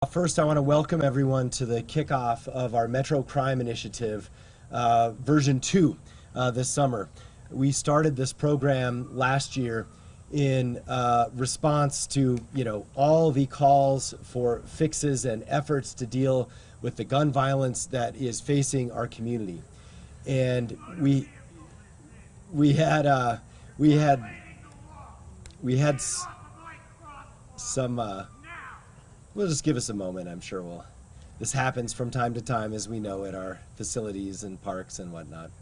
First, I want to welcome everyone to the kickoff of our Metro Crime Initiative, version 2, this summer. We started this program last year in response to, all the calls for fixes and efforts to deal with the gun violence that is facing our community. And we had some. We'll just give us a moment. I'm sure this happens from time to time, as we know, at our facilities and parks and whatnot.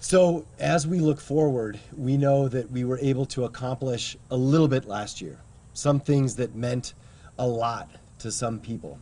So as we look forward, we know that we were able to accomplish a little bit last year, some things that meant a lot to some people,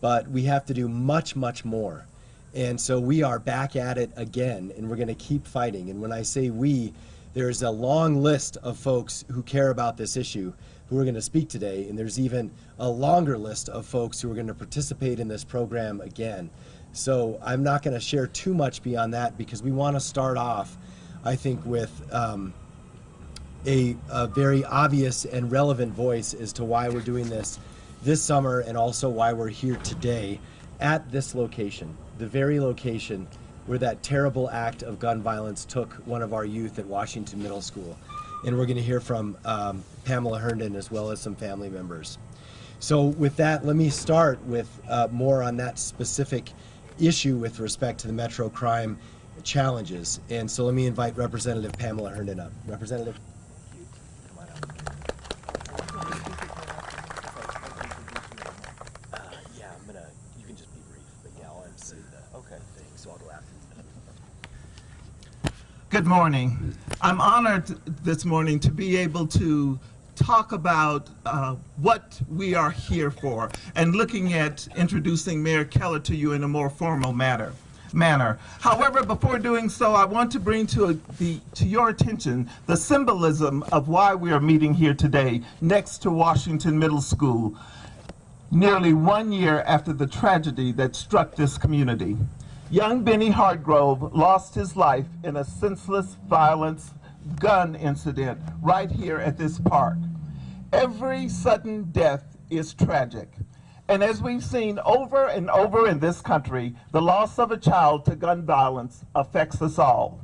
but we have to do much, much more. And so we are back at it again, and we're going to keep fighting. And when I say we, there's a long list of folks who care about this issue who are going to speak today, and there's even a longer list of folks who are going to participate in this program again. So I'm not going to share too much beyond that, because we want to start off, I think, with a very obvious and relevant voice as to why we're doing this summer, and also why we're here today at this location, the very location where that terrible act of gun violence took one of our youth at Washington Middle School. And we're going to hear from Pamela Herndon, as well as some family members. So with that, let me start with more on that specific issue with respect to the Metro crime challenges. And so let me invite Representative Pamela Herndon up. Representative. Come on up. You can just be brief, but yeah, I'll MC the thing, so I'll go after you. Good morning. I'm honored this morning to be able to talk about what we are here for, and looking at introducing Mayor Keller to you in a more formal manner. However, before doing so, I want to bring to your attention the symbolism of why we are meeting here today next to Washington Middle School, nearly 1 year after the tragedy that struck this community. Young Benny Hartgrove lost his life in a senseless violence gun incident right here at this park. Every sudden death is tragic. And as we've seen over and over in this country, the loss of a child to gun violence affects us all.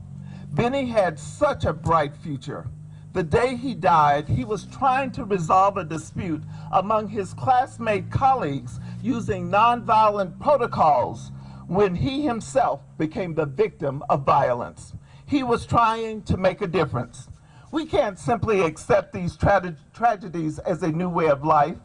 Benny had such a bright future. The day he died, he was trying to resolve a dispute among his classmate colleagues using nonviolent protocols when he himself became the victim of violence. He was trying to make a difference. We can't simply accept these tragedies as a new way of life.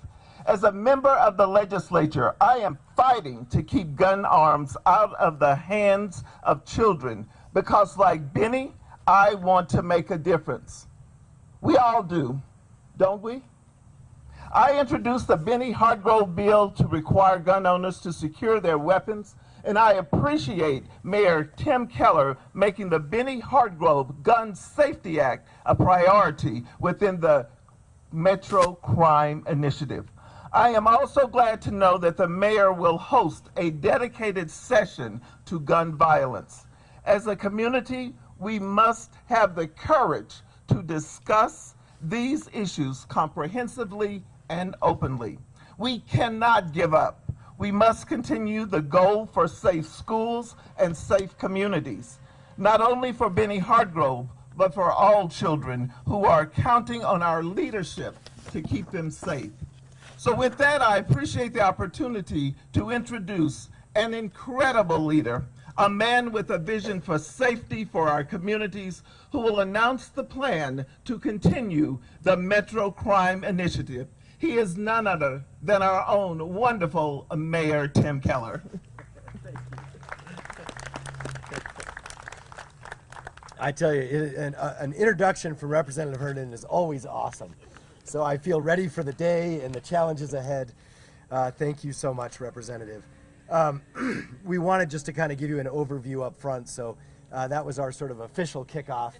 As a member of the legislature, I am fighting to keep gun arms out of the hands of children, because like Benny, I want to make a difference. We all do, don't we? I introduced the Benny Hartgrove bill to require gun owners to secure their weapons, and I appreciate Mayor Tim Keller making the Benny Hartgrove Gun Safety Act a priority within the Metro Crime Initiative. I am also glad to know that the mayor will host a dedicated session to gun violence. As a community, we must have the courage to discuss these issues comprehensively and openly. We cannot give up. We must continue the goal for safe schools and safe communities, not only for Benny Hartgrove, but for all children who are counting on our leadership to keep them safe. So with that, I appreciate the opportunity to introduce an incredible leader, a man with a vision for safety for our communities, who will announce the plan to continue the Metro Crime Initiative. He is none other than our own wonderful Mayor Tim Keller. I tell you, an introduction from Representative Herndon is always awesome. So I feel ready for the day and the challenges ahead. Thank you so much, Representative. We wanted just to kind of give you an overview up front, so that was our sort of official kickoff.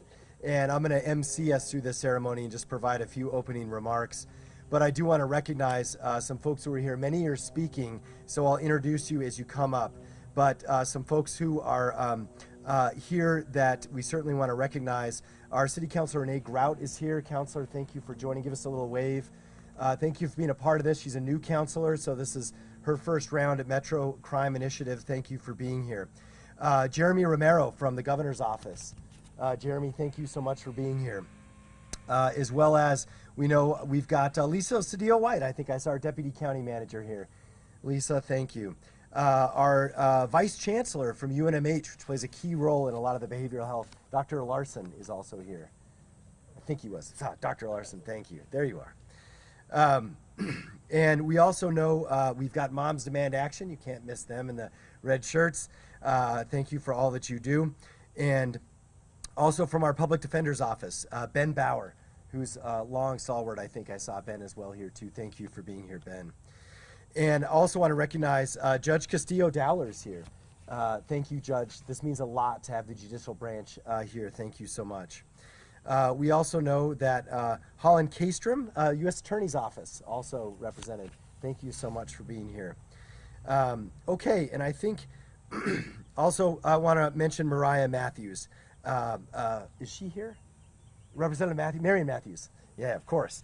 And I'm going to MC us through this ceremony and just provide a few opening remarks. But I do want to recognize some folks who are here. Many are speaking, so I'll introduce you as you come up. But some folks who are here that we certainly want to recognize. Our City Councilor Renee Grout is here. Councilor, thank you for joining. Give us a little wave. Thank you for being a part of this. She's a new counselor, so this is her first round at Metro Crime Initiative. Thank you for being here. Jeremy Romero from the Governor's Office. Jeremy, thank you so much for being here. As well as, we know we've got Lisa Cedillo-White. I think I saw our Deputy County Manager here. Lisa, thank you. Our Vice Chancellor from UNMH, which plays a key role in a lot of the behavioral health, Dr. Larson is also here. I think he was. Dr. Larson, thank you. There you are. And we also know we've got Moms Demand Action. You can't miss them in the red shirts. Thank you for all that you do. And also from our Public Defender's Office, Ben Bauer, who's a long stalwart. I think I saw Ben as well here too. Thank you for being here, Ben. And I also want to recognize Judge Castillo Dowler's here. Thank you, Judge. This means a lot to have the judicial branch here. Thank you so much. We also know that Holland Kastrom, U.S. Attorney's Office, also represented. Thank you so much for being here. Okay, and I think also I want to mention Mariah Matthews. Is she here? Representative Matthews, Marion Matthews. Yeah, of course.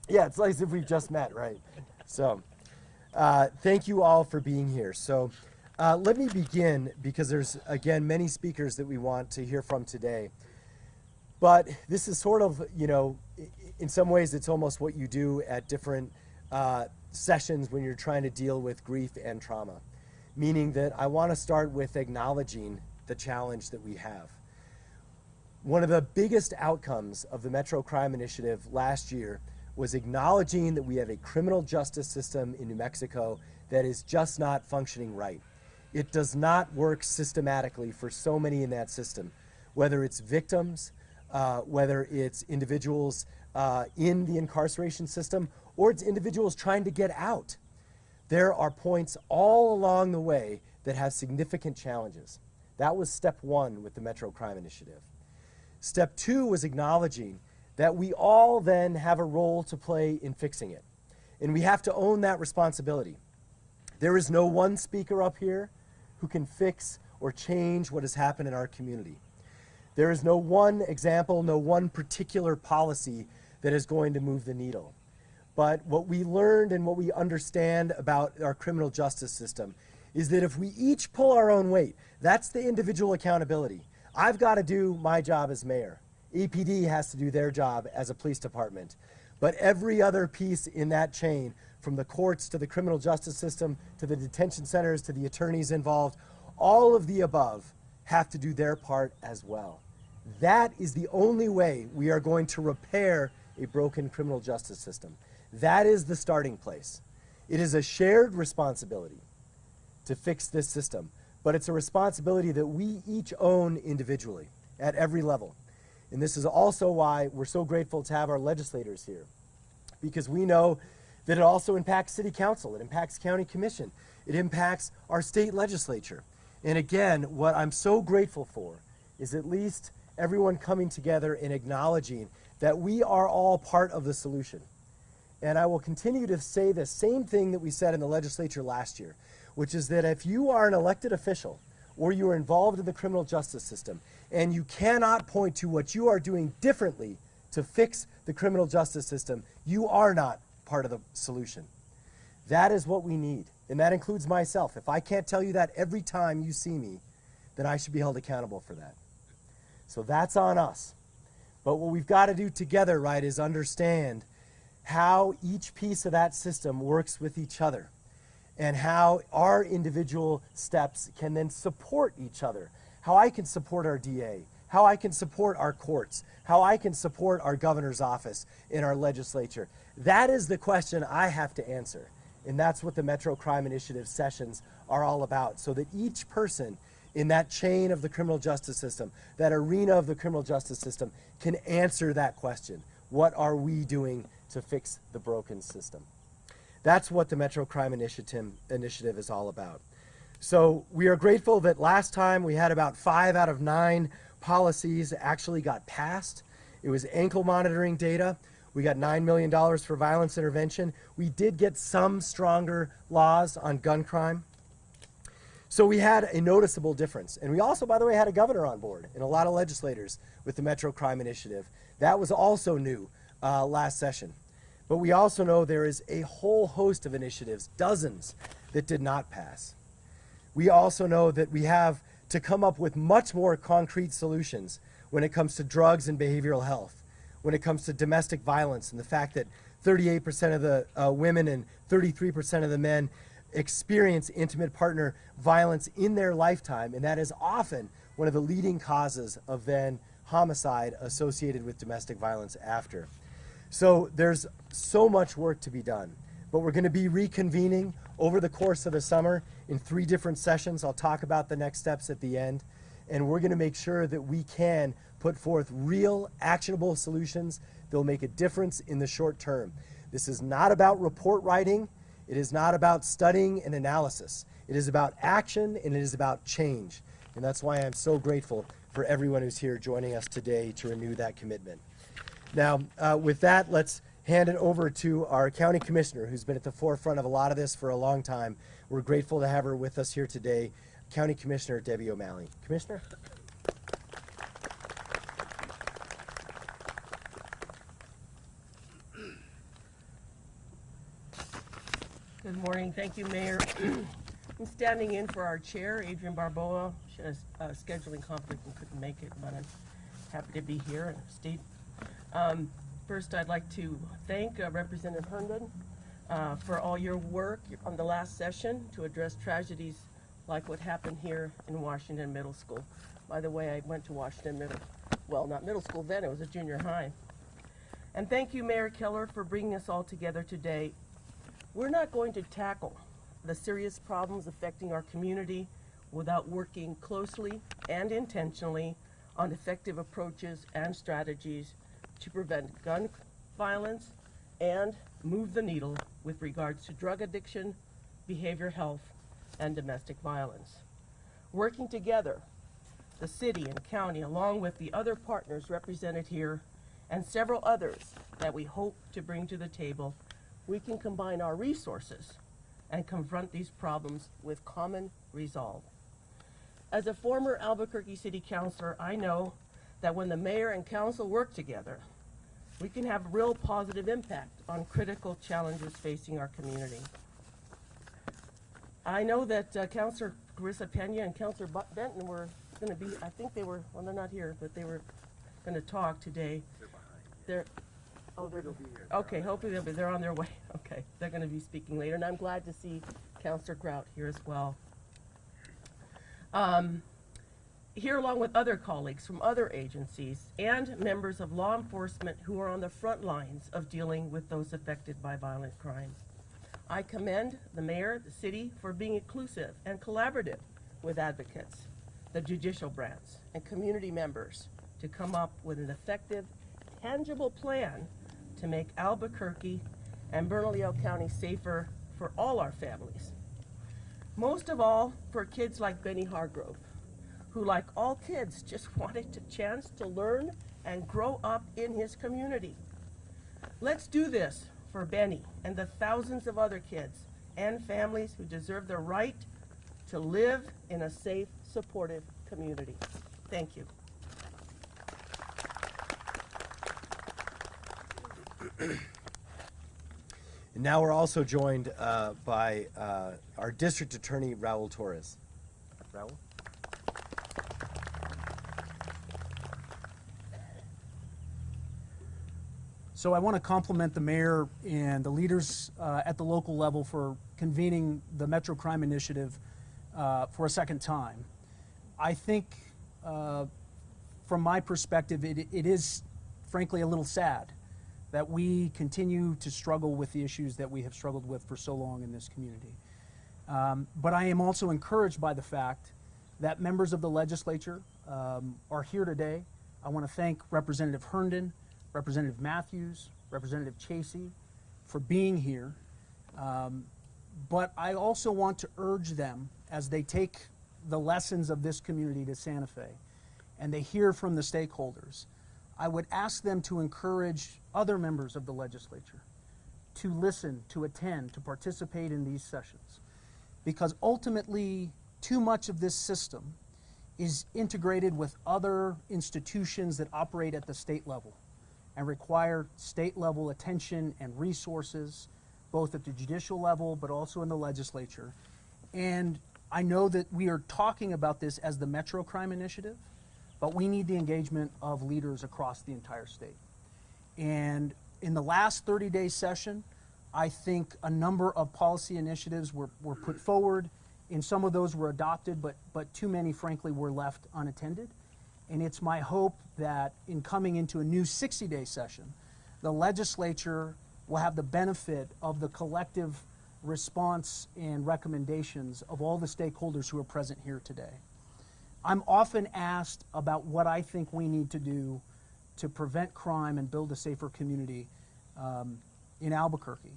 Yeah, it's like as if we've just met, right? So thank you all for being here. So let me begin, because there's, again, many speakers that we want to hear from today. But this is sort of, you know, in some ways it's almost what you do at different sessions when you're trying to deal with grief and trauma. Meaning that I want to start with acknowledging the challenge that we have. One of the biggest outcomes of the Metro Crime Initiative last year was acknowledging that we have a criminal justice system in New Mexico that is just not functioning right. It does not work systematically for so many in that system, whether it's victims, whether it's individuals in the incarceration system, or it's individuals trying to get out. There are points all along the way that have significant challenges. That was step one with the Metro Crime Initiative. Step two was acknowledging that we all then have a role to play in fixing it. And we have to own that responsibility. There is no one speaker up here who can fix or change what has happened in our community. There is no one example, no one particular policy that is going to move the needle. But what we learned and what we understand about our criminal justice system is that if we each pull our own weight, that's the individual accountability. I've got to do my job as mayor. EPD has to do their job as a police department. But every other piece in that chain, from the courts to the criminal justice system, to the detention centers, to the attorneys involved, all of the above have to do their part as well. That is the only way we are going to repair a broken criminal justice system. That is the starting place. It is a shared responsibility to fix this system, but it's a responsibility that we each own individually at every level. And this is also why we're so grateful to have our legislators here, because we know that it also impacts city council, it impacts county commission, it impacts our state legislature. And again, what I'm so grateful for is at least everyone coming together and acknowledging that we are all part of the solution. And I will continue to say the same thing that we said in the legislature last year, which is that if you are an elected official or you are involved in the criminal justice system and you cannot point to what you are doing differently to fix the criminal justice system, you are not part of the solution. That is what we need, and that includes myself. If I can't tell you that every time you see me, then I should be held accountable for that. So that's on us. But what we've got to do together, right, is understand how each piece of that system works with each other and how our individual steps can then support each other. How I can support our DA, how I can support our courts, how I can support our governor's office in our legislature. That is the question I have to answer. And that's what the Metro Crime Initiative sessions are all about, so that each person in that chain of the criminal justice system, that arena of the criminal justice system, can answer that question. What are we doing to fix the broken system? That's what the Metro Crime Initiative is all about. So we are grateful that last time we had about 5 out of 9 policies actually got passed. It was ankle monitoring data. We got $9 million for violence intervention. We did get some stronger laws on gun crime. So we had a noticeable difference. And we also, by the way, had a governor on board and a lot of legislators with the Metro Crime Initiative. That was also new last session. But we also know there is a whole host of initiatives, dozens, that did not pass. We also know that we have to come up with much more concrete solutions when it comes to drugs and behavioral health, when it comes to domestic violence and the fact that 38% of the women and 33% of the men experience intimate partner violence in their lifetime, and that is often one of the leading causes of then homicide associated with domestic violence after. So there's so much work to be done, but we're going to be reconvening over the course of the summer in 3 different sessions. I'll talk about the next steps at the end, and we're going to make sure that we can put forth real actionable solutions that will make a difference in the short term. This is not about report writing. It is not about studying and analysis. It is about action, and it is about change. And that's why I'm so grateful for everyone who's here joining us today to renew that commitment. Now, with that, let's hand it over to our county commissioner, who's been at the forefront of a lot of this for a long time. We're grateful to have her with us here today, County Commissioner Debbie O'Malley. Commissioner? Good morning. Thank you, Mayor. I'm standing in for our chair, Adrian Barboa. She has a scheduling conflict and couldn't make it, but I'm happy to be here and stay. First, I'd like to thank Representative Herndon for all your work on the last session to address tragedies like what happened here in Washington Middle School. By the way, I went to Washington Middle, well, not middle school then, it was a junior high. And thank you, Mayor Keller, for bringing us all together today. We're not going to tackle the serious problems affecting our community without working closely and intentionally on effective approaches and strategies to prevent gun violence and move the needle with regards to drug addiction, behavioral health, and domestic violence. Working together, the city and county, along with the other partners represented here, and several others that we hope to bring to the table, we can combine our resources and confront these problems with common resolve. As a former Albuquerque City Councilor, I know that when the mayor and council work together, we can have real positive impact on critical challenges facing our community. I know that Councilor Carissa Pena and Councilor Benton were going to be, I think they were, well, they're not here, but they were going to talk today. They're Oh, they're okay. Hopefully they're on their way. Okay, they're going to be speaking later, and I'm glad to see Councilor Grout here as well. Here, along with other colleagues from other agencies and members of law enforcement who are on the front lines of dealing with those affected by violent crime. I commend the mayor, the city, for being inclusive and collaborative with advocates, the judicial branch, and community members to come up with an effective, tangible plan to make Albuquerque and Bernalillo County safer for all our families. Most of all, for kids like Benny Hargrove, who, like all kids, just wanted a chance to learn and grow up in his community. Let's do this for Benny and the thousands of other kids and families who deserve the right to live in a safe, supportive community. Thank you. And now we're also joined by our district attorney, Raul Torres. Raul? So I want to compliment the mayor and the leaders at the local level for convening the Metro Crime Initiative for a second time. I think, from my perspective, it is frankly a little sad that we continue to struggle with the issues that we have struggled with for so long in this community. But I am also encouraged by the fact that members of the legislature are here today. I want to thank Representative Herndon, Representative Matthews, Representative Chasey for being here. But I also want to urge them, as they take the lessons of this community to Santa Fe and they hear from the stakeholders, I would ask them to encourage other members of the legislature to listen, to attend, to participate in these sessions. Because ultimately, too much of this system is integrated with other institutions that operate at the state level. and require state level attention and resources, both at the judicial level but also in the legislature. And I know that we are talking about this as the Metro Crime Initiative, but we need the engagement of leaders across the entire state. And in the last 30-day session, I think a number of policy initiatives were put forward, and some of those were adopted, but too many, frankly, were left unattended. And it's my hope that in coming into a new 60-day session, the legislature will have the benefit of the collective response and recommendations of all the stakeholders who are present here today. I'm often asked about what I think we need to do to prevent crime and build a safer community in Albuquerque.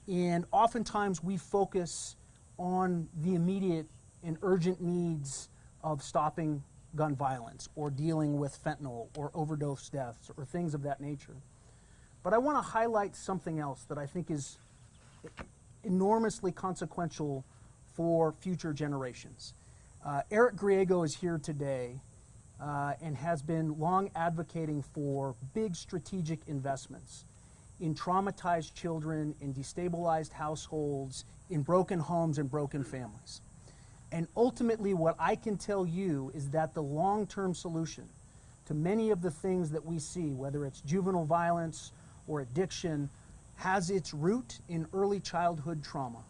And oftentimes we focus on the immediate and urgent needs of stopping gun violence or dealing with fentanyl or overdose deaths or things of that nature. But I want to highlight something else that I think is enormously consequential for future generations. Eric Griego is here today and has been long advocating for big strategic investments in traumatized children, in destabilized households, in broken homes and broken families. And ultimately what I can tell you is that the long-term solution to many of the things that we see, whether it's juvenile violence or addiction, has its root in early childhood trauma.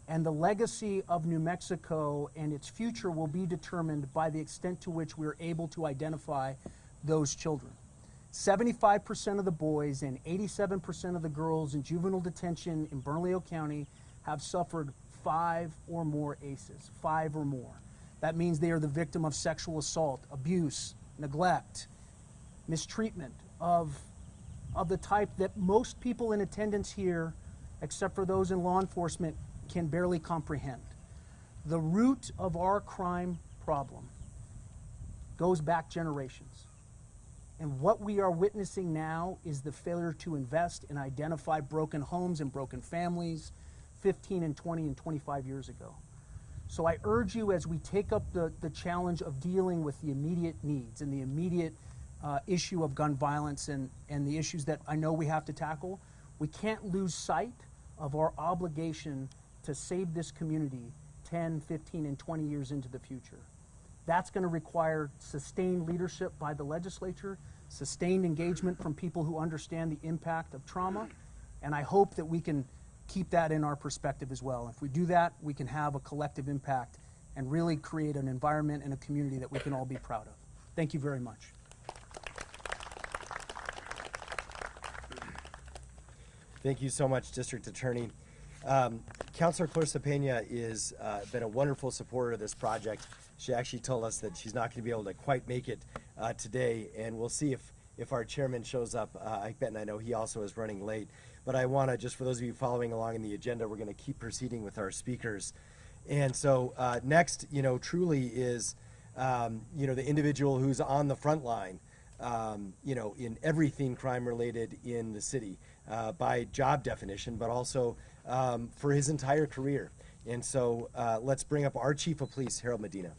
And the legacy of New Mexico and its future will be determined by the extent to which we're able to identify those children. 75% of the boys and 87% of the girls in juvenile detention in Bernalillo County have suffered 5 or more ACEs, 5 or more. That means they are the victim of sexual assault, abuse, neglect, mistreatment of the type that most people in attendance here, except for those in law enforcement, can barely comprehend. The root of our crime problem goes back generations. And what we are witnessing now is the failure to invest and identify broken homes and broken families 15 and 20 and 25 years ago. So I urge you, as we take up the challenge of dealing with the immediate needs and the immediate issue of gun violence and the issues that I know we have to tackle, we can't lose sight of our obligation to save this community 10, 15, and 20 years into the future. That's going to require sustained leadership by the legislature, sustained engagement from people who understand the impact of trauma, and I hope that we can keep that in our perspective as well. If we do that, we can have a collective impact and really create an environment and a community that we can all be proud of. Thank you very much. Thank you so much, District Attorney. Councilor Clarissa Pena is been a wonderful supporter of this project. She actually told us that she's not going to be able to quite make it today, and we'll see if our chairman shows up. I bet, and I know he also is running late. But I want to, just for those of you following along in the agenda, we're going to keep proceeding with our speakers. And so next, truly is, the individual who's on the front line, in everything crime related in the city by job definition, but also for his entire career. And so let's bring up our Chief of Police, Harold Medina.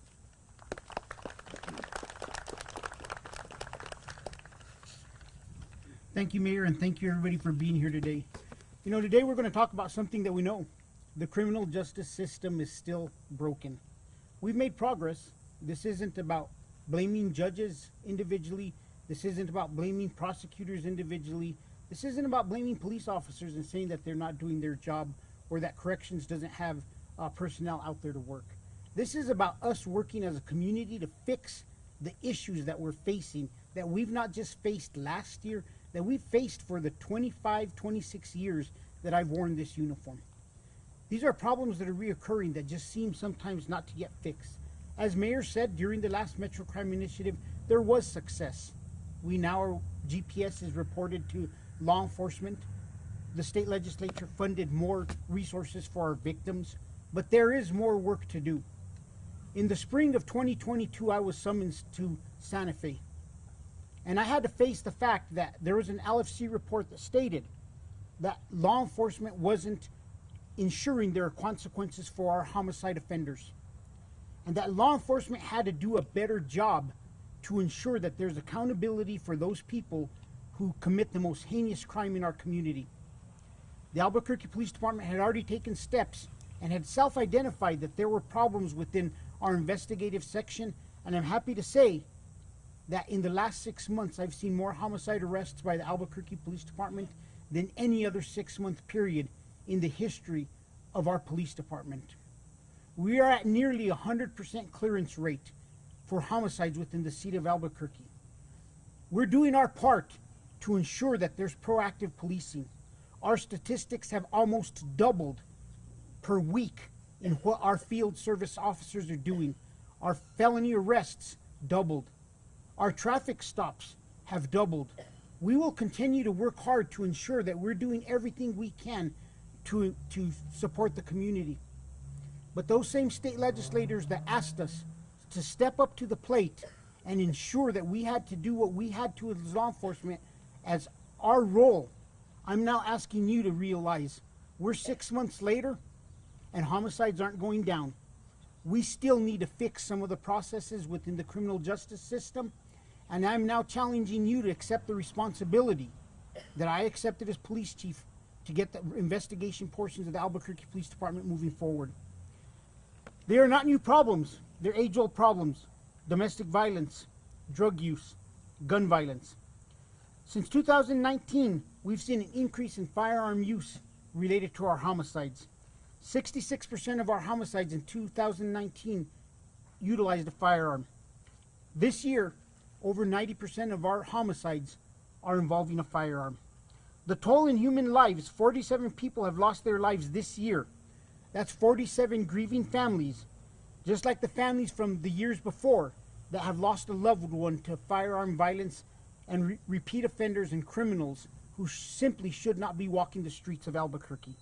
Thank you, Mayor, and thank you, everybody, for being here today. Today we're going to talk about something that we know. The criminal justice system is still broken. We've made progress. This isn't about blaming judges individually. This isn't about blaming prosecutors individually. This isn't about blaming police officers and saying that they're not doing their job or that corrections doesn't have personnel out there to work. This is about us working as a community to fix the issues that we're facing, that we've not just faced last year, that we've faced for the 25, 26 years that I've worn this uniform. These are problems that are reoccurring that just seem sometimes not to get fixed. As Mayor said, during the last Metro Crime Initiative, there was success. We now are, GPS is reported to law enforcement. The state legislature funded more resources for our victims, but there is more work to do. In the spring of 2022, I was summoned to Santa Fe. And I had to face the fact that there was an LFC report that stated that law enforcement wasn't ensuring there are consequences for our homicide offenders. And that law enforcement had to do a better job to ensure that there's accountability for those people who commit the most heinous crime in our community. The Albuquerque Police Department had already taken steps and had self-identified that there were problems within our investigative section, and I'm happy to say that in the last 6 months I've seen more homicide arrests by the Albuquerque Police Department than any other 6-month period in the history of our police department. We are at nearly 100% clearance rate for homicides within the city of Albuquerque. We're doing our part to ensure that there's proactive policing. Our statistics have almost doubled per week in what our field service officers are doing. Our felony arrests doubled. Our traffic stops have doubled. We will continue to work hard to ensure that we're doing everything we can to support the community. But those same state legislators that asked us to step up to the plate and ensure that we had to do what we had to as law enforcement as our role, I'm now asking you to realize we're 6 months later and homicides aren't going down. We still need to fix some of the processes within the criminal justice system, and I'm now challenging you to accept the responsibility that I accepted as police chief to get the investigation portions of the Albuquerque Police Department moving forward. They are not new problems. They're age-old problems. Domestic violence, drug use, gun violence. Since 2019, we've seen an increase in firearm use related to our homicides. 66% of our homicides in 2019 utilized a firearm. This year, over 90% of our homicides are involving a firearm. The toll in human lives, 47 people have lost their lives this year. That's 47 grieving families, just like the families from the years before that have lost a loved one to firearm violence, and repeat offenders and criminals who simply should not be walking the streets of Albuquerque.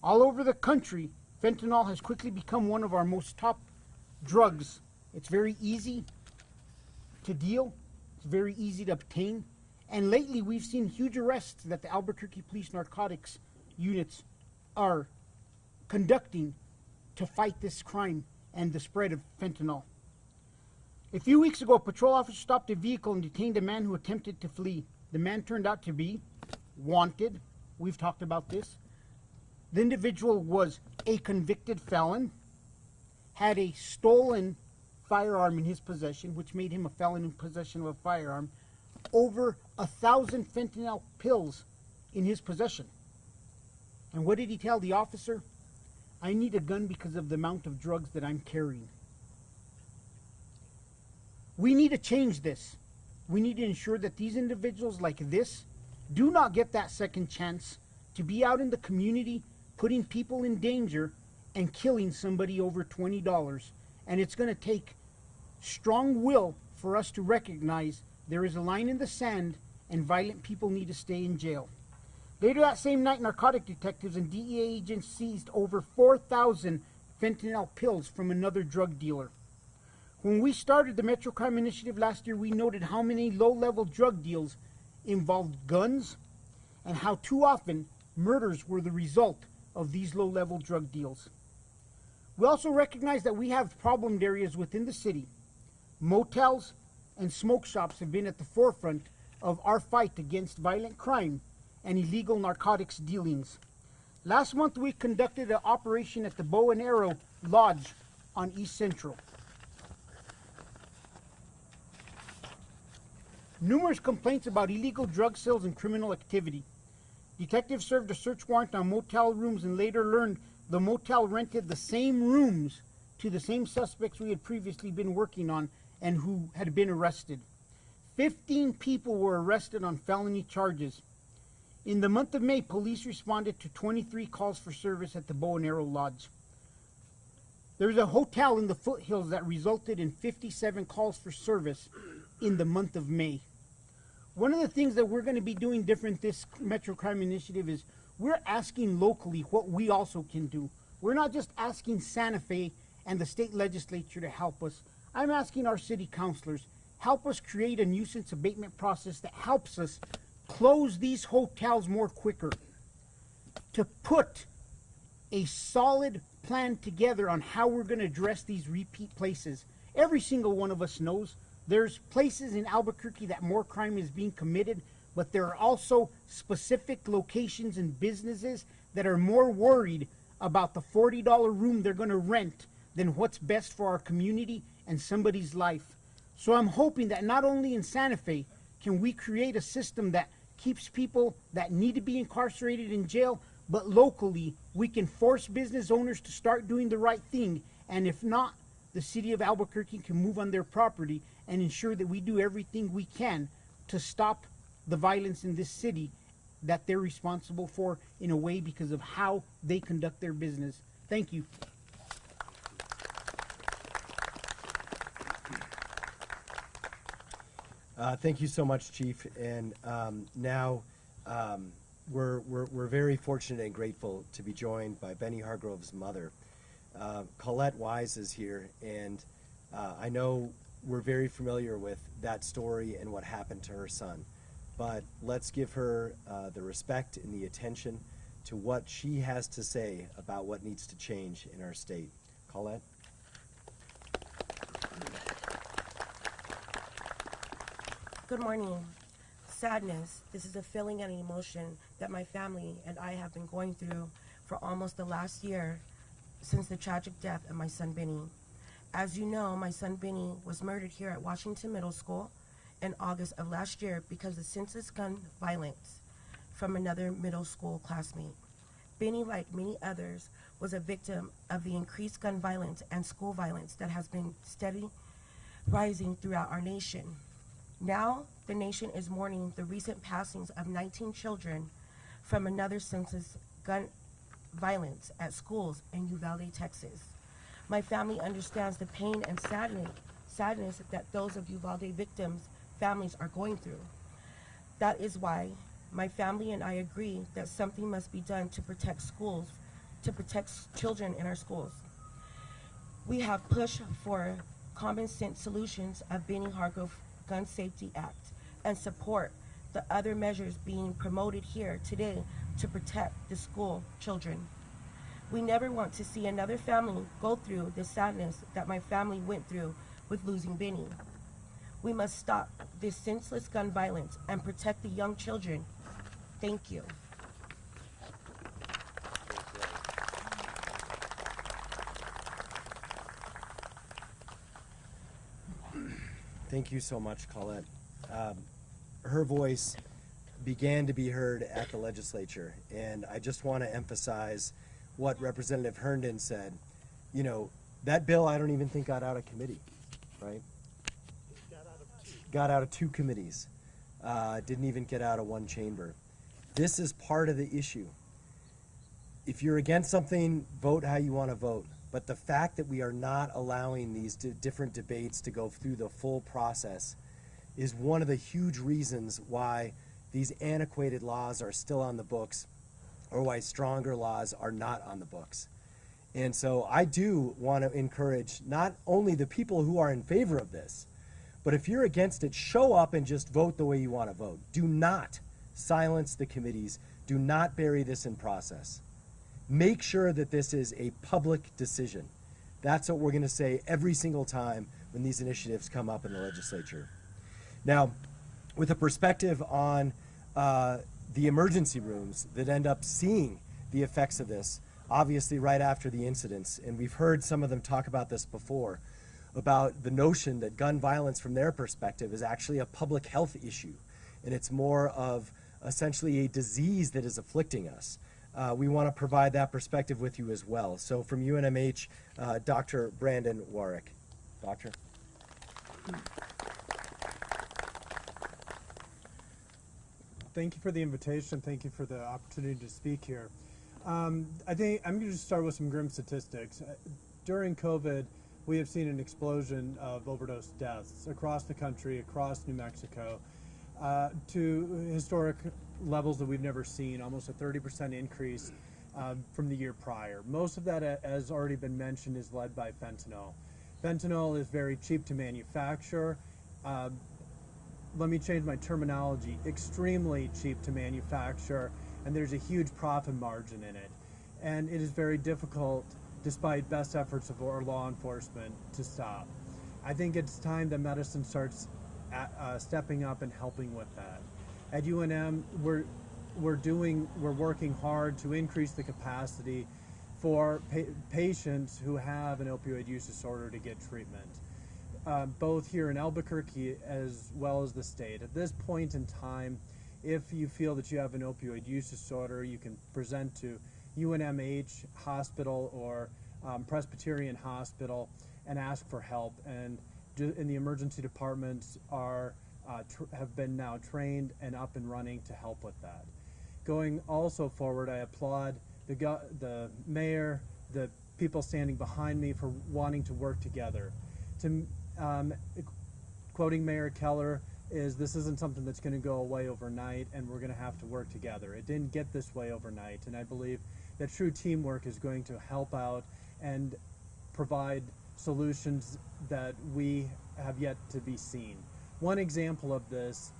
All over the country, fentanyl has quickly become one of our most top drugs. It's very easy to deal, it's very easy to obtain, and lately we've seen huge arrests that the Albuquerque Police Narcotics units are conducting to fight this crime and the spread of fentanyl. A few weeks ago, a patrol officer stopped a vehicle and detained a man who attempted to flee. The man turned out to be wanted. We've talked about this. The individual was a convicted felon, had a stolen firearm in his possession, which made him a felon in possession of a firearm, over 1,000 fentanyl pills in his possession. And what did he tell the officer? I need a gun because of the amount of drugs that I'm carrying. We need to change this. We need to ensure that these individuals like this do not get that second chance to be out in the community putting people in danger and killing somebody over $20. And it's going to take strong will for us to recognize there is a line in the sand and violent people need to stay in jail. Later that same night, narcotic detectives and DEA agents seized over 4,000 fentanyl pills from another drug dealer. When we started the Metro Crime Initiative last year, we noted how many low-level drug deals involved guns and how too often murders were the result of these low-level drug deals. We also recognize that we have problem areas within the city. Motels and smoke shops have been at the forefront of our fight against violent crime and illegal narcotics dealings. Last month, we conducted an operation at the Bow and Arrow Lodge on East Central. Numerous complaints about illegal drug sales and criminal activity. Detectives served a search warrant on motel rooms and later learned the motel rented the same rooms to the same suspects we had previously been working on and who had been arrested. 15 people were arrested on felony charges. In the month of May, police responded to 23 calls for service at the Bow and Arrow Lodge. There's a hotel in the foothills that resulted in 57 calls for service in the month of May. One of the things that we're going to be doing different this Metro Crime Initiative is we're asking locally what we also can do. We're not just asking Santa Fe and the state legislature to help us. I'm asking our city councilors, help us create a nuisance abatement process that helps us close these hotels more quicker, to put a solid plan together on how we're going to address these repeat places. Every single one of us knows there's places in Albuquerque that more crime is being committed, but there are also specific locations and businesses that are more worried about the $40 room they're going to rent than what's best for our community and somebody's life. So I'm hoping that not only in Santa Fe can we create a system that keeps people that need to be incarcerated in jail, but locally we can force business owners to start doing the right thing. And if not, the city of Albuquerque can move on their property and ensure that we do everything we can to stop the violence in this city that they're responsible for in a way because of how they conduct their business. Thank you. Thank you so much, Chief. And now we're very fortunate and grateful to be joined by Benny Hargrove's mother. Colette Wise is here, and I know we're very familiar with that story and what happened to her son. But let's give her the respect and the attention to what she has to say about what needs to change in our state. Colette? Good morning. Sadness. This is a feeling and an emotion that my family and I have been going through for almost the last year since the tragic death of my son Benny. As you know, my son Benny was murdered here at Washington Middle School in August of last year because of senseless gun violence from another middle school classmate. Benny, like many others, was a victim of the increased gun violence and school violence that has been steady rising throughout our nation. Now, the nation is mourning the recent passings of 19 children from another senseless gun violence at schools in Uvalde, Texas. My family understands the pain and sadness that those of Uvalde victims' families are going through. That is why my family and I agree that something must be done to protect schools, to protect children in our schools. We have pushed for common sense solutions of Benny Hargrove Gun Safety Act and support the other measures being promoted here today to protect the school children. We never want to see another family go through the sadness that my family went through with losing Benny. We must stop this senseless gun violence and protect the young children. Thank you. Thank you so much, Colette. Her voice began to be heard at the legislature, and I just want to emphasize what Representative Herndon said. You know, that bill I don't even think got out of committee, right? Got out of two committees. Didn't even get out of one chamber. This is part of the issue. If you're against something, vote how you want to vote. But the fact that we are not allowing these different debates to go through the full process is one of the huge reasons why these antiquated laws are still on the books, or why stronger laws are not on the books. And so I do want to encourage not only the people who are in favor of this, but if you're against it, show up and just vote the way you want to vote. Do not silence the committees. Do not bury this in process. Make sure that this is a public decision. That's what we're going to say every single time when these initiatives come up in the legislature. Now, with a perspective on the emergency rooms that end up seeing the effects of this, obviously right after the incidents, and we've heard some of them talk about this before, about the notion that gun violence from their perspective is actually a public health issue, and it's more of essentially a disease that is afflicting us. We want to provide that perspective with you as well. So from UNMH, Dr. Brandon Warwick. Doctor? Thank you for the invitation. Thank you for the opportunity to speak here. I think I'm going to start with some grim statistics. During COVID, we have seen an explosion of overdose deaths across the country, across New Mexico, to historic levels that we've never seen, almost a 30% increase from the year prior. Most of that, as already been mentioned, is led by fentanyl. Fentanyl is very cheap to manufacture. Let me change my terminology, extremely cheap to manufacture, and there's a huge profit margin in it. And it is very difficult, despite best efforts of our law enforcement, to stop. I think it's time that medicine starts stepping up and helping with that. At UNM, we're working hard to increase the capacity for patients who have an opioid use disorder to get treatment, both here in Albuquerque as well as the state. At this point in time, if you feel that you have an opioid use disorder, you can present to UNMH Hospital or Presbyterian Hospital and ask for help. And in the emergency departments have been now trained and up and running to help with that. Going also forward, I applaud the mayor, the people standing behind me for wanting to work together. Quoting Mayor Keller, this isn't something that's going to go away overnight, and we're going to have to work together. It didn't get this way overnight, and I believe that true teamwork is going to help out and provide solutions that we have yet to be seen. One example of this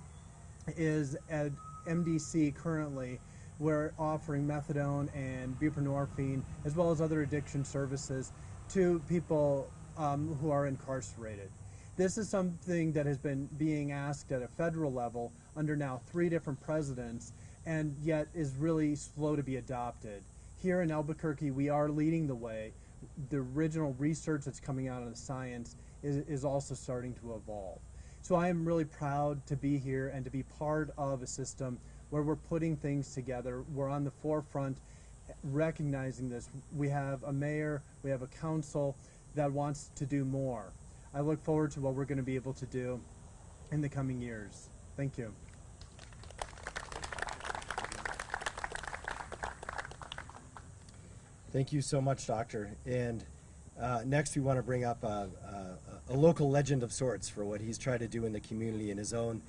is at MDC currently, we're offering methadone and buprenorphine as well as other addiction services to people who are incarcerated. This is something that has been being asked at a federal level under now 3 different presidents, and yet is really slow to be adopted. Here in Albuquerque, we are leading the way. The original research that's coming out of the science is also starting to evolve. So I am really proud to be here and to be part of a system where we're putting things together. We're on the forefront recognizing this. We have a mayor, we have a council that wants to do more. I look forward to what we're going to be able to do in the coming years. Thank you. Thank you so much, Doctor. And next we want to bring up a local legend of sorts for what he's tried to do in the community and his own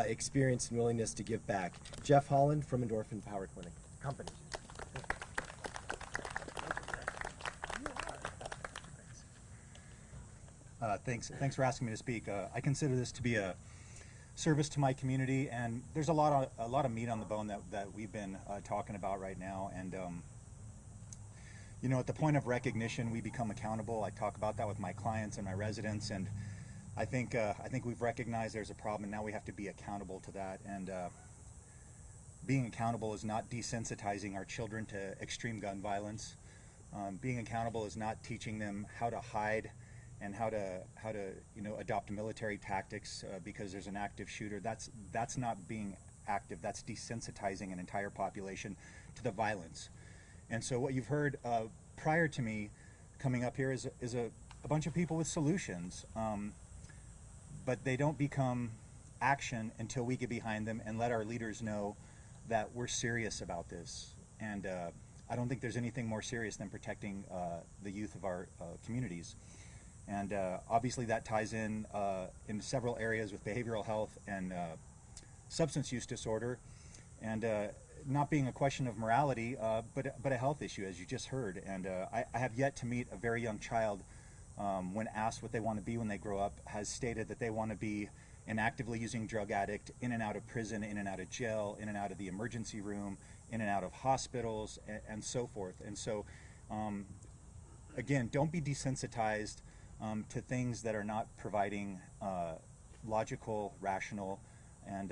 experience and willingness to give back. Jeff Holland from Endorphin Power Clinic Company. Thanks for asking me to speak. I consider this to be a service to my community, and there's a lot of meat on the bone that we've been talking about right now. And you know, at the point of recognition, we become accountable. I talk about that with my clients and my residents, and I think we've recognized there's a problem, and now we have to be accountable to that. And being accountable is not desensitizing our children to extreme gun violence. Being accountable is not teaching them how to hide and how to adopt military tactics because there's an active shooter. That's not being active. That's desensitizing an entire population to the violence. And so what you've heard prior to me coming up here is a bunch of people with solutions, but they don't become action until we get behind them and let our leaders know that we're serious about this. And I don't think there's anything more serious than protecting the youth of our communities. And obviously that ties in several areas with behavioral health and substance use disorder, and not being a question of morality, but a health issue, as you just heard. And I have yet to meet a very young child, when asked what they want to be when they grow up, has stated that they want to be an actively using drug addict, in and out of prison, in and out of jail, in and out of the emergency room, in and out of hospitals, and so forth. And so, again, don't be desensitized to things that are not providing logical, rational, and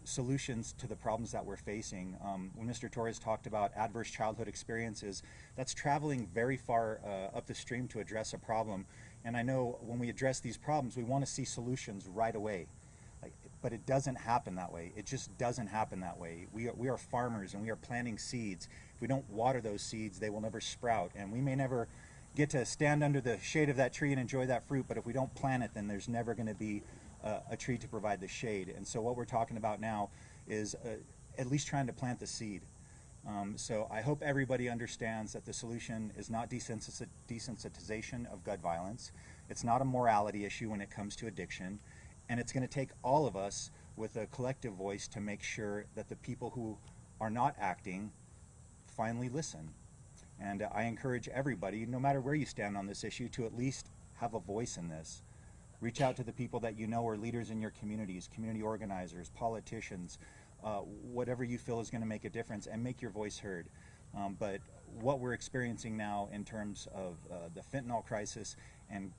solutions to the problems that we're facing. When Mr. Torres talked about adverse childhood experiences, that's traveling very far up the stream to address a problem. And I know when we address these problems, we want to see solutions right away. But it doesn't happen that way. It just doesn't happen that way. We are farmers, and we are planting seeds. If we don't water those seeds, they will never sprout. And we may never get to stand under the shade of that tree and enjoy that fruit, but if we don't plant it, then there's never going to be a tree to provide the shade. And so what we're talking about now is at least trying to plant the seed. So I hope everybody understands that the solution is not desensitization of gun violence. It's not a morality issue when it comes to addiction. And it's going to take all of us with a collective voice to make sure that the people who are not acting finally listen. And I encourage everybody, no matter where you stand on this issue, to at least have a voice in this. Reach out to the people that you know are leaders in your communities, community organizers, politicians, whatever you feel is going to make a difference, and make your voice heard. But what we're experiencing now in terms of the fentanyl crisis and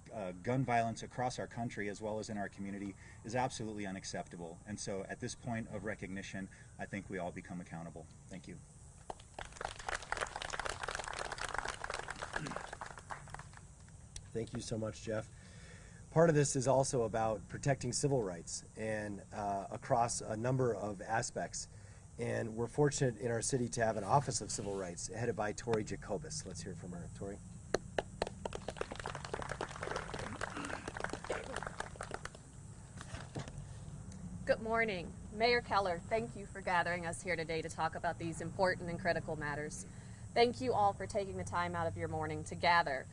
gun violence across our country as well as in our community is absolutely unacceptable. And so at this point of recognition, I think we all become accountable. Thank you. Thank you so much, Jeff. Part of this is also about protecting civil rights and across a number of aspects. And we're fortunate in our city to have an Office of Civil Rights headed by Tori Jacobus. Let's hear from her. Tori. Good morning. Mayor Keller, thank you for gathering us here today to talk about these important and critical matters. Thank you all for taking the time out of your morning to gather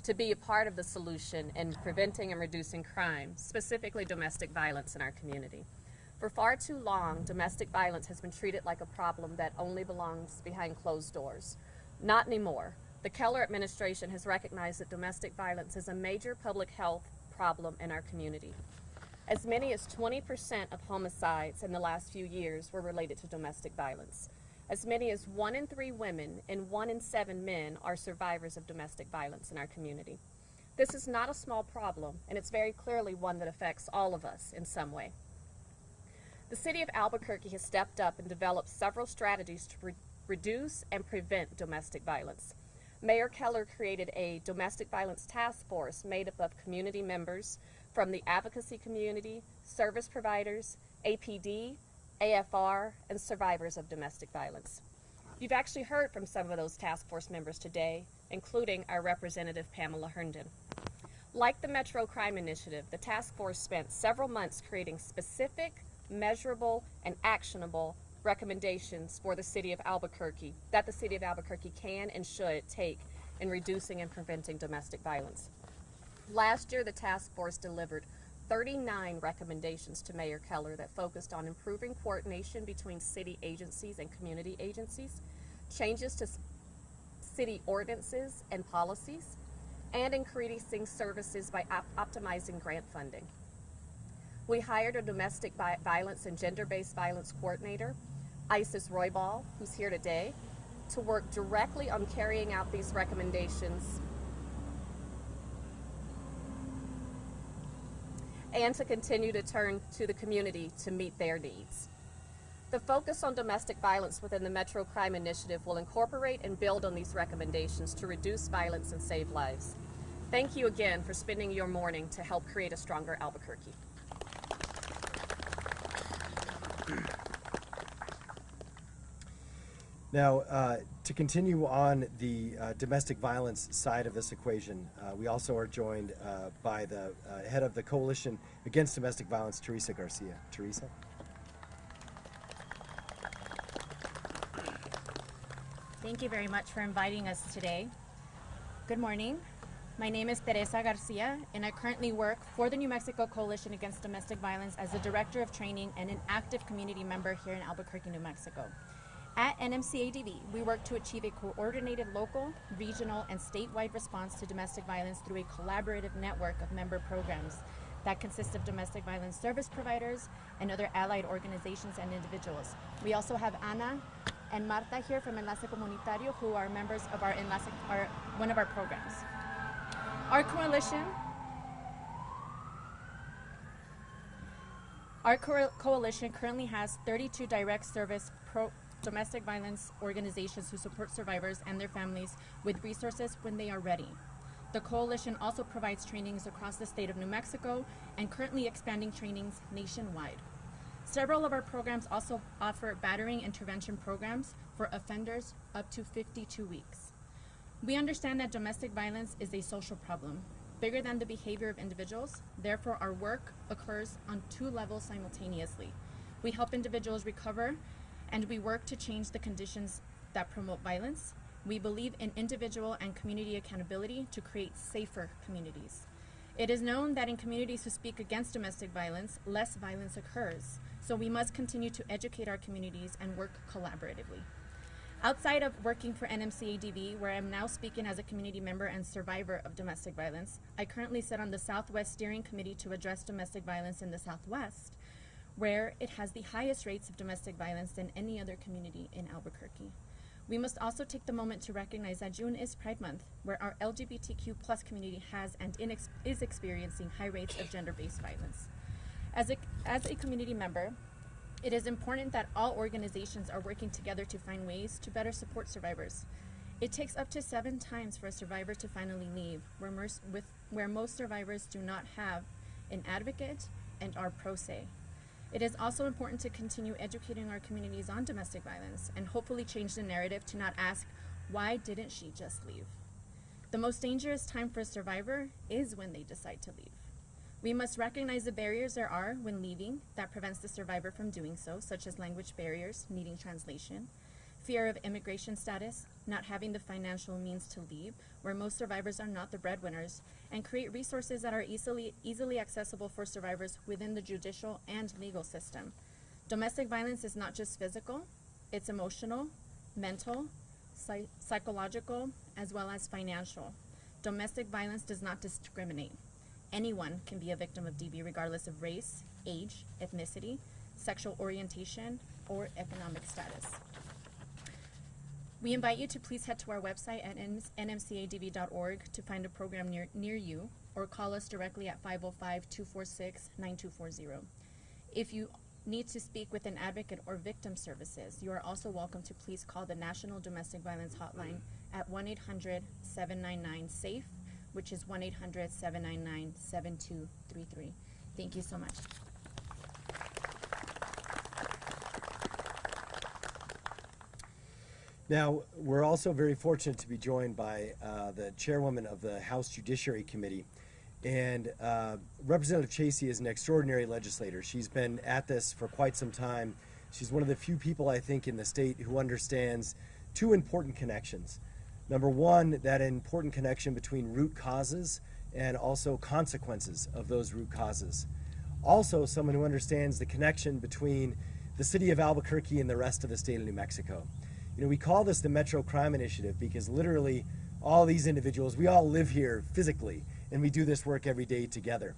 to be a part of the solution in preventing and reducing crime, specifically domestic violence in our community. For far too long, domestic violence has been treated like a problem that only belongs behind closed doors. Not anymore. The Keller administration has recognized that domestic violence is a major public health problem in our community. As many as 20% of homicides in the last few years were related to domestic violence. As many as 1 in 3 women and 1 in 7 men are survivors of domestic violence in our community. This is not a small problem, and it's very clearly one that affects all of us in some way. The city of Albuquerque has stepped up and developed several strategies to reduce and prevent domestic violence. Mayor Keller created a domestic violence task force made up of community members from the advocacy community, service providers, APD, AFR, and survivors of domestic violence. You've actually heard from some of those task force members today, including our representative Pamela Herndon. Like the Metro Crime Initiative, the task force spent several months creating specific, measurable, and actionable recommendations for the city of Albuquerque that the city of Albuquerque can and should take in reducing and preventing domestic violence. Last year, the task force delivered 39 recommendations to Mayor Keller that focused on improving coordination between city agencies and community agencies, changes to city ordinances and policies, and increasing services by optimizing grant funding. We hired a domestic violence and gender-based violence coordinator, Isis Roybal, who's here today, to work directly on carrying out these recommendations and to continue to turn to the community to meet their needs. The focus on domestic violence within the Metro Crime Initiative will incorporate and build on these recommendations to reduce violence and save lives. Thank you again for spending your morning to help create a stronger Albuquerque. Now, to continue on the domestic violence side of this equation, we also are joined by the head of the Coalition Against Domestic Violence, Teresa Garcia. Teresa? Thank you very much for inviting us today. Good morning. My name is Teresa Garcia, and I currently work for the New Mexico Coalition Against Domestic Violence as the Director of Training and an active community member here in Albuquerque, New Mexico. At NMCADV, we work to achieve a coordinated local, regional, and statewide response to domestic violence through a collaborative network of member programs that consist of domestic violence service providers and other allied organizations and individuals. We also have Ana and Marta here from Enlace Comunitario, who are members of our one of our programs. Our coalition currently has 32 direct service domestic violence organizations who support survivors and their families with resources when they are ready. The coalition also provides trainings across the state of New Mexico and currently expanding trainings nationwide. Several of our programs also offer battering intervention programs for offenders up to 52 weeks. We understand that domestic violence is a social problem, bigger than the behavior of individuals. Therefore, our work occurs on 2 levels simultaneously. We help individuals recover, and we work to change the conditions that promote violence. We believe in individual and community accountability to create safer communities. It is known that in communities who speak against domestic violence, less violence occurs. So we must continue to educate our communities and work collaboratively. Outside of working for NMCADV, where I'm now speaking as a community member and survivor of domestic violence, I currently sit on the Southwest Steering Committee to address domestic violence in the Southwest, where it has the highest rates of domestic violence than any other community in Albuquerque. We must also take the moment to recognize that June is Pride Month, where our LGBTQ plus community has and is experiencing high rates of gender-based violence. As a community member, it is important that all organizations are working together to find ways to better support survivors. It takes up to 7 times for a survivor to finally leave, where most survivors do not have an advocate and are pro se. It is also important to continue educating our communities on domestic violence and hopefully change the narrative to not ask, why didn't she just leave? The most dangerous time for a survivor is when they decide to leave. We must recognize the barriers there are when leaving that prevents the survivor from doing so, such as language barriers, needing translation, fear of immigration status, not having the financial means to leave, where most survivors are not the breadwinners, and create resources that are easily accessible for survivors within the judicial and legal system. Domestic violence is not just physical, it's emotional, mental, psychological, as well as financial. Domestic violence does not discriminate. Anyone can be a victim of DV regardless of race, age, ethnicity, sexual orientation, or economic status. We invite you to please head to our website at nmcadv.org to find a program near you, or call us directly at 505-246-9240. If you need to speak with an advocate or victim services, you are also welcome to please call the National Domestic Violence Hotline at 1-800-799-SAFE, which is 1-800-799-7233. Thank you so much. Now, we're also very fortunate to be joined by the chairwoman of the House Judiciary Committee. And Representative Chasey is an extraordinary legislator. She's been at this for quite some time. She's one of the few people, I think, in the state who understands 2 important connections. Number one, that important connection between root causes and also consequences of those root causes. Also, someone who understands the connection between the city of Albuquerque and the rest of the state of New Mexico. You know, we call this the Metro Crime Initiative because literally all these individuals, we all live here physically and we do this work every day together.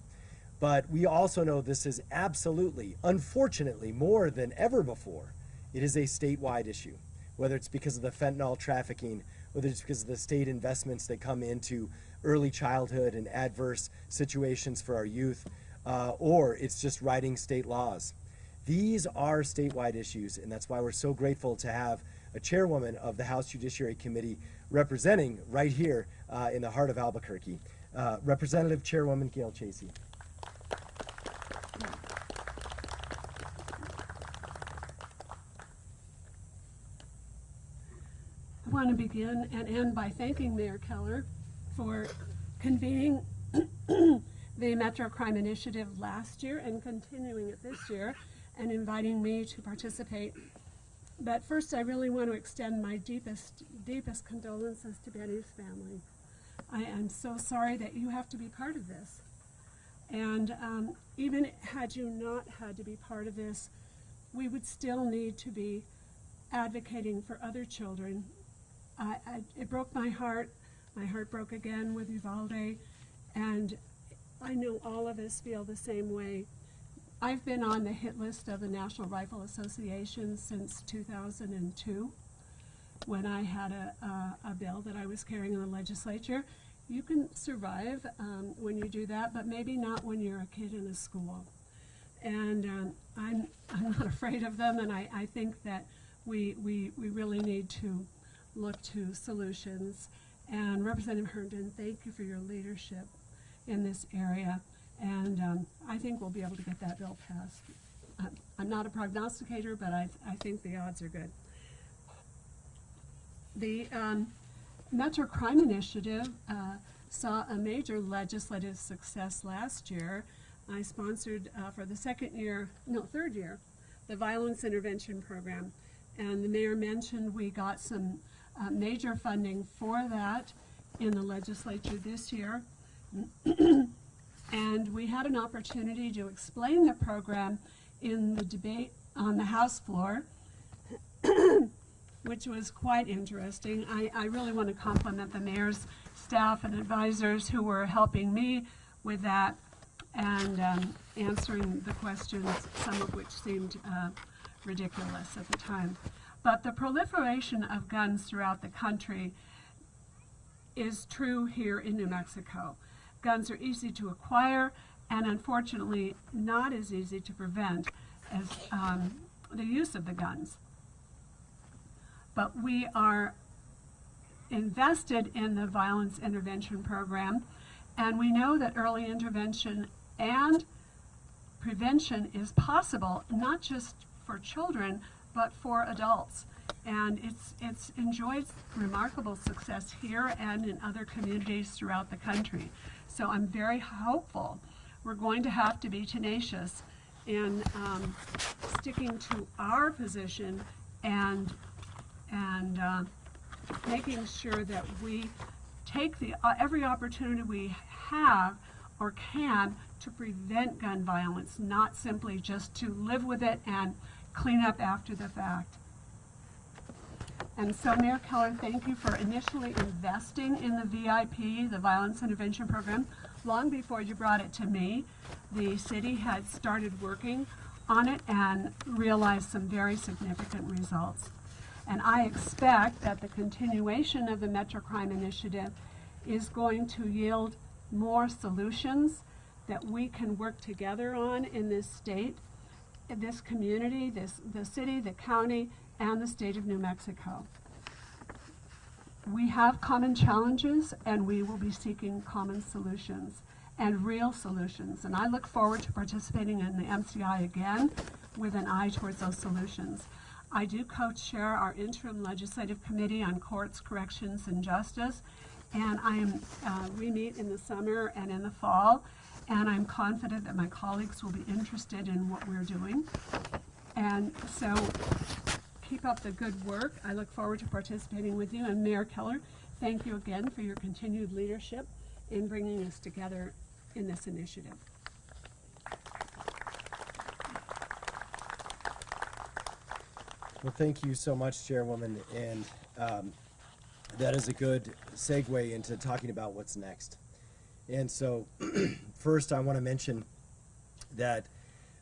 But we also know this is absolutely, unfortunately, more than ever before, it is a statewide issue. Whether it's because of the fentanyl trafficking, whether it's because of the state investments that come into early childhood and adverse situations for our youth, or it's just writing state laws. These are statewide issues, and that's why we're so grateful to have a chairwoman of the House Judiciary Committee representing right here in the heart of Albuquerque, Representative Chairwoman Gail Chasey. I want to begin and end by thanking Mayor Keller for convening the Metro Crime Initiative last year and continuing it this year and inviting me to participate. But first, I really want to extend my deepest condolences to Benny's family. I am so sorry that you have to be part of this. And even had you not had to be part of this, we would still need to be advocating for other children. It broke my heart. My heart broke again with Uvalde, and I know all of us feel the same way. I've been on the hit list of the National Rifle Association since 2002, when I had a bill that I was carrying in the legislature. You can survive when you do that, but maybe not when you're a kid in a school. And I'm not afraid of them, and I think that we really need to look to solutions. And Representative Herndon, thank you for your leadership in this area. And I think we'll be able to get that bill passed. I'm not a prognosticator, but I think the odds are good. The Metro Crime Initiative saw a major legislative success last year. I sponsored for the third year, the Violence Intervention Program. And the mayor mentioned we got some major funding for that in the legislature this year. And we had an opportunity to explain the program in the debate on the House floor, which was quite interesting. I really want to compliment the mayor's staff and advisors who were helping me with that and answering the questions, some of which seemed ridiculous at the time. But the proliferation of guns throughout the country is true here in New Mexico. Guns are easy to acquire and unfortunately not as easy to prevent as the use of the guns. But we are invested in the violence intervention program, and we know that early intervention and prevention is possible, not just for children, but for adults. And it's enjoyed remarkable success here and in other communities throughout the country. So I'm very hopeful. We're going to have to be tenacious in sticking to our position and making sure that we take every opportunity we have or can to prevent gun violence, not simply just to live with it and clean up after the fact. And so, Mayor Keller, thank you for initially investing in the VIP, the Violence Intervention Program. Long before you brought it to me, the city had started working on it and realized some very significant results. And I expect that the continuation of the Metro Crime Initiative is going to yield more solutions that we can work together on in this state, in this community, the city, the county, and the state of New Mexico. We have common challenges, and we will be seeking common solutions and real solutions. And I look forward to participating in the MCI again with an eye towards those solutions. I do co-chair our interim legislative committee on courts, corrections, and justice, and we meet in the summer and in the fall, and I'm confident that my colleagues will be interested in what we're doing. And so keep up the good work. I look forward to participating with you. And Mayor Keller, thank you again for your continued leadership in bringing us together in this initiative. Well, thank you so much, Chairwoman, and that is a good segue into talking about what's next. And so first I want to mention that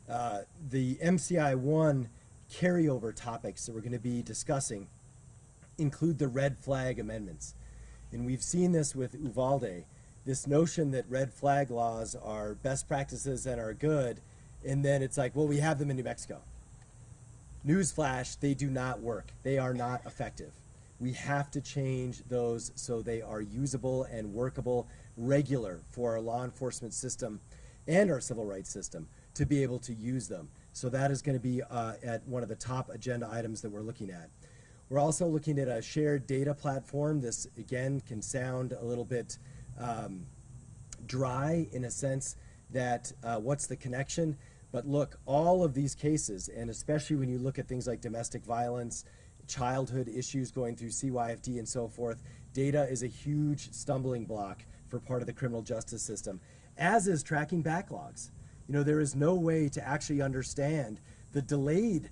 the MCI-1 carryover topics that we're going to be discussing include the red flag amendments. And we've seen this with Uvalde, this notion that red flag laws are best practices and are good, and then it's like, well, we have them in New Mexico. Newsflash, they do not work. They are not effective. We have to change those so they are usable and workable, regular for our law enforcement system and our civil rights system to be able to use them. So that is going to be at one of the top agenda items that we're looking at. We're also looking at a shared data platform. This, again, can sound a little bit dry in a sense that what's the connection? But look, all of these cases, and especially when you look at things like domestic violence, childhood issues going through CYFD and so forth, data is a huge stumbling block for part of the criminal justice system, as is tracking backlogs. You know, there is no way to actually understand the delayed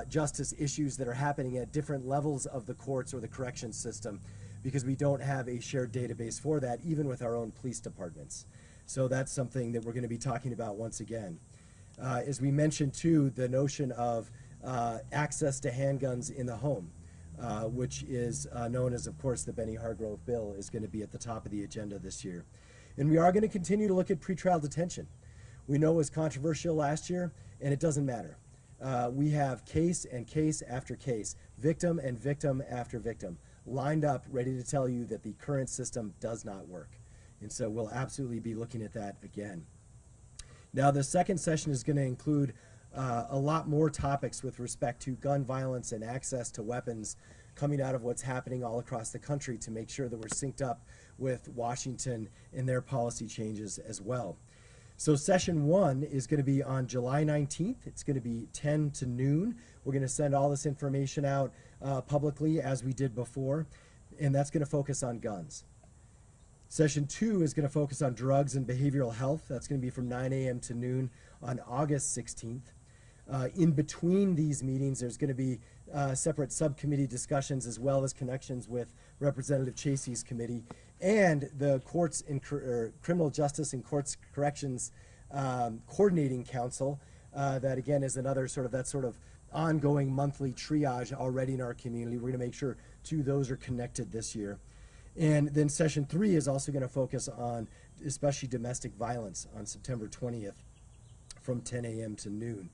justice issues that are happening at different levels of the courts or the corrections system because we don't have a shared database for that, even with our own police departments. So that's something that we're going to be talking about once again. As we mentioned too, the notion of access to handguns in the home, which is known as, of course, the Benny Hargrove bill, is going to be at the top of the agenda this year. And we are going to continue to look at pretrial detention. We know it was controversial last year, and it doesn't matter. We have case and case after case, victim and victim after victim, lined up, ready to tell you that the current system does not work. And so we'll absolutely be looking at that again. Now, the second session is going to include a lot more topics with respect to gun violence and access to weapons coming out of what's happening all across the country to make sure that we're synced up with Washington and their policy changes as well. So session 1 is going to be on July 19th. It's going to be 10 to noon. We're going to send all this information out publicly as we did before, and that's going to focus on guns. Session 2 is going to focus on drugs and behavioral health. That's going to be from 9 a.m. to noon on August 16th. In between these meetings, there's going to be separate subcommittee discussions as well as connections with Representative Chasey's committee and the Courts in Criminal Justice and Courts Corrections Coordinating Council. That again is another sort of ongoing monthly triage already in our community. We're going to make sure two of those are connected this year. And then session 3 is also going to focus on especially domestic violence on September 20th from 10 a.m. to noon.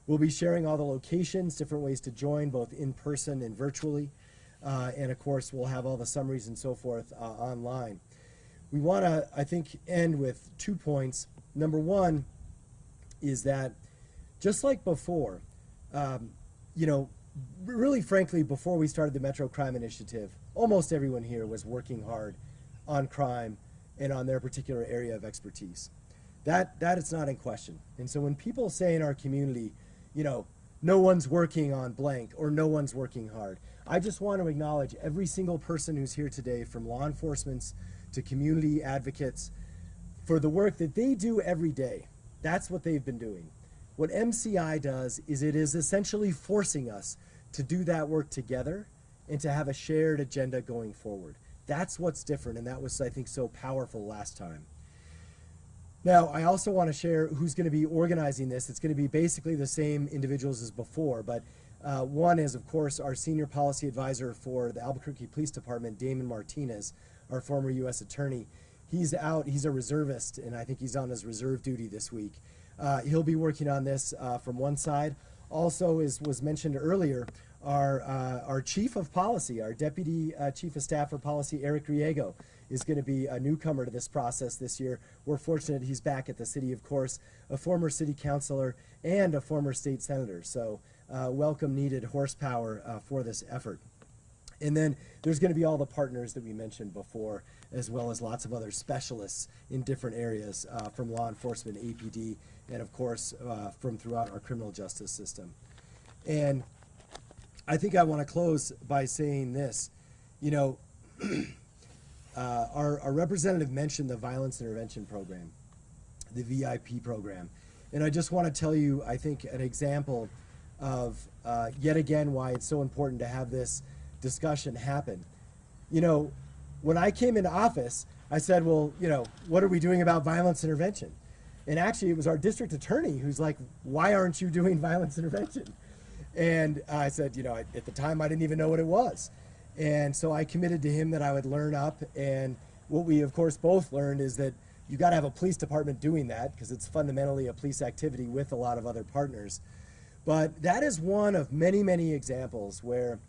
We'll be sharing all the locations, different ways to join, both in person and virtually. And of course, we'll have all the summaries and so forth online. We want to, I think, end with 2 points. Number one is that just like before, you know, really frankly, before we started the Metro Crime Initiative, almost everyone here was working hard on crime and on their particular area of expertise. That is not in question. And so when people say in our community, you know, no one's working on blank or no one's working hard, I just want to acknowledge every single person who's here today, from law enforcement to community advocates, for the work that they do every day. That's what they've been doing. What MCI does is it is essentially forcing us to do that work together and to have a shared agenda going forward. That's what's different, and that was, I think, so powerful last time. Now, I also want to share who's going to be organizing this. It's going to be basically the same individuals as before, but one is, of course, our senior policy advisor for the Albuquerque Police Department, Damon Martinez, our former U.S. attorney. He's out, he's a reservist, and I think he's on his reserve duty this week. He'll be working on this from one side. Also, as was mentioned earlier, our chief of policy, our deputy chief of staff for policy, Eric Riego, is going to be a newcomer to this process this year. We're fortunate he's back at the city, of course, a former city councilor and a former state senator. So welcome needed horsepower for this effort. And then there's going to be all the partners that we mentioned before, as well as lots of other specialists in different areas from law enforcement, APD, and of course from throughout our criminal justice system. And I think I want to close by saying this. You know, our representative mentioned the Violence Intervention Program, the VIP program. And I just want to tell you, I think, an example of yet again why it's so important to have this discussion happen. You know, when I came into office, I said, well, you know, what are we doing about violence intervention? And actually, it was our district attorney who's like, why aren't you doing violence intervention? And I said, you know, at the time, I didn't even know what it was. And so I committed to him that I would learn up. And what we, of course, both learned is that you got to have a police department doing that because it's fundamentally a police activity with a lot of other partners. But that is one of many, many examples where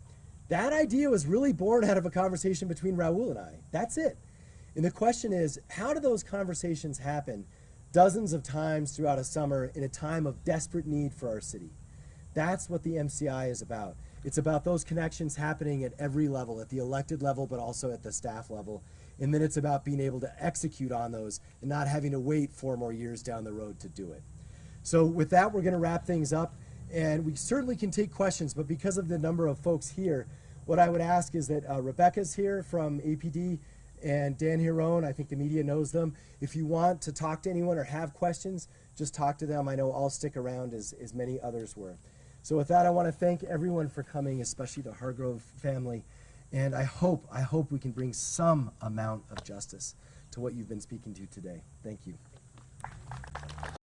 that idea was really born out of a conversation between Raul and I. That's it. And the question is, how do those conversations happen dozens of times throughout a summer in a time of desperate need for our city? That's what the MCI is about. It's about those connections happening at every level, at the elected level, but also at the staff level. And then it's about being able to execute on those and not having to wait 4 more years down the road to do it. So with that, we're going to wrap things up. And we certainly can take questions, but because of the number of folks here, what I would ask is that Rebecca's here from APD and Dan Hirone, I think the media knows them. If you want to talk to anyone or have questions, just talk to them. I know I'll stick around as many others were. So with that, I want to thank everyone for coming, especially the Hargrove family. And I hope we can bring some amount of justice to what you've been speaking to today. Thank you.